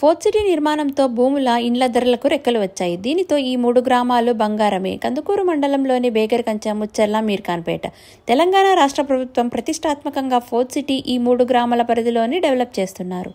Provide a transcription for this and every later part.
Fourth city నిర్మాణంతో భూముల ఇండ్ల ధరలకు రెక్కలు వచ్చాయి. దీనితో ఈ 3 గ్రామాలు బంగారమే. కందుకూరు మండలంలోని బేగరకంచ, ముచ్చర్ల, మీర్ఖాన్పేట. తెలంగాణ రాష్ట్ర ప్రభుత్వం ప్రతిష్టాత్మకంగా ఫోర్త్ సిటీ ఈ 3 గ్రామాల పరిధిలోని డెవలప్ చేస్తున్నారు.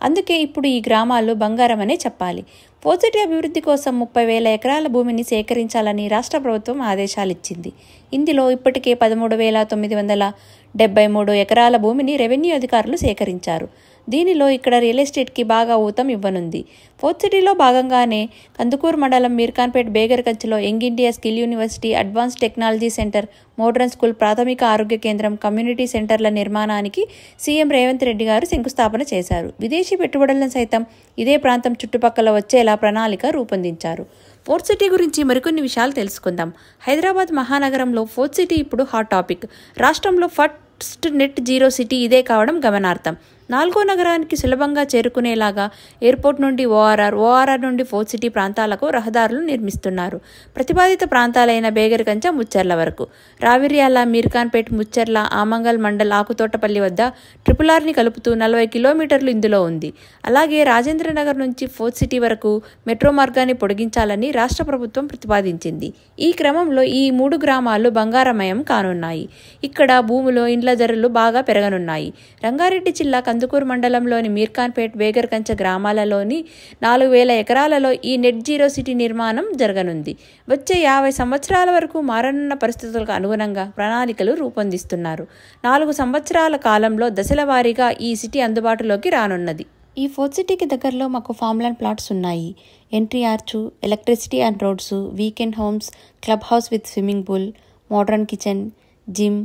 అందుకే ఇప్పుడు ఈ గ్రామాలు బంగారం అనే చెప్పాలి. ఫోర్త్ సిటీ అభివృద్ధి కోసం 30,000 ఎకరాల భూమిని సేకరించాలని రాష్ట్ర ప్రభుత్వం ఆదేశాలిచ్చింది. ఇందులో ఇప్పటికే 13,973 ఎకరాల భూమిని రెవెన్యూ అధికారులు సేకరించారు. దీనిలో ఇక్కడ రియల్ ఎస్టేట్కి బాగా ఊతం ఇవ్వనుంది. ఫోర్త్ సిటీలో భాగంగానే కందుకూరు మండలం మీర్ఖాన్పేట్ బేగరకంచలో Young India skill university, advance technology centre, modern school, ప్రాథమిక ఆరోగ్య కేంద్రం, కమ్యూనిటీ సెంటర్ల నిర్మాణానికి సీఎం రేవంత్ రెడ్డి గారు శంకుస్థాపన చేశారు. విదేశీ పెట్టుబడులను సైతం ఇదే ప్రాంతం చుట్టుపక్కల వచ్చేలా ప్రణాళిక రూపొందించారు. ఫోర్త్ సిటీ గురించి మరికొన్ని విషయాలు తెలుసుకుందాం. హైదరాబాద్ మహానగరంలో ఫోర్త్ సిటీ ఇప్పుడు హాట్ టాపిక్. రాష్ట్రంలో ఫస్ట్ నెట్ జీరో సిటీ ఇదే కావడం గమనార్థం. 4వ నగరానికి సులభంగా చేరుకునేలాగా ఎయిర్పోర్ట్ నుండి ఓఆర్ఆర్ నుండి ఫోర్త్ సిటీ ప్రాంతాలకు రహదారులు నిర్మిస్తున్నారు. ప్రతిపాదిత ప్రాంతాలైన బేగరకంచ, ముచ్చర్ల వరకు. రావిర్యాల, మీర్ఖాన్పేట్, ముచ్చర్ల, ఆమంగల్ మండల్, ఆకుతోటపల్లి వద్ద RRRని కలుపుతూ 40 కిలోమీటర్లు ఇందులో ఉంది. అలాగే రాజేంద్రనగర్ నుంచి ఫోర్త్ సిటీ వరకు మెట్రో మార్గాన్ని పొడిగించాలని రాష్ట్ర ప్రభుత్వం ప్రతిపాదించింది. ఈ క్రమంలో ఈ 3 గ్రామాలు బంగారమయం కానున్నాయి. ఇక్కడ భూములు, ఇండ్ల ధరలు బాగా పెరగనున్నాయి. రంగారెడ్డి జిల్లా కందుకూరు మండలంలోని మీర్ఖాన్పేట్, బేగరకంచ గ్రామాలలోని 4,000 ఎకరాలలో ఈ నెట్ జీరో సిటీ నిర్మాణం జరగనుంది. వచ్చే 50 సంవత్సరాల వరకు మారనున్న పరిస్థితులకు అనుగుణంగా ప్రణాళికలు రూపొందిస్తున్నారు. 4 సంవత్సరాల కాలంలో దశల వారీగా ఈ సిటీ అందుబాటులోకి రానున్నది. ఈ ఫోర్త్ సిటీకి దగ్గరలో మాకు ఫార్మ్లాండ్ ప్లాట్స్ ఉన్నాయి. Entry arch, electricity and roads, weekend homes, club house with swimming pool, modern kitchen, gym,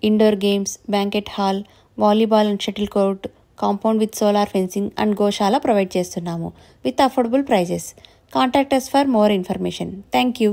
indoor games, banquet hall, volleyball and shuttle court, compound with solar fencing and గోశాల provide చేస్తున్నాము with affordable prices. Contact us for more information. Thank you.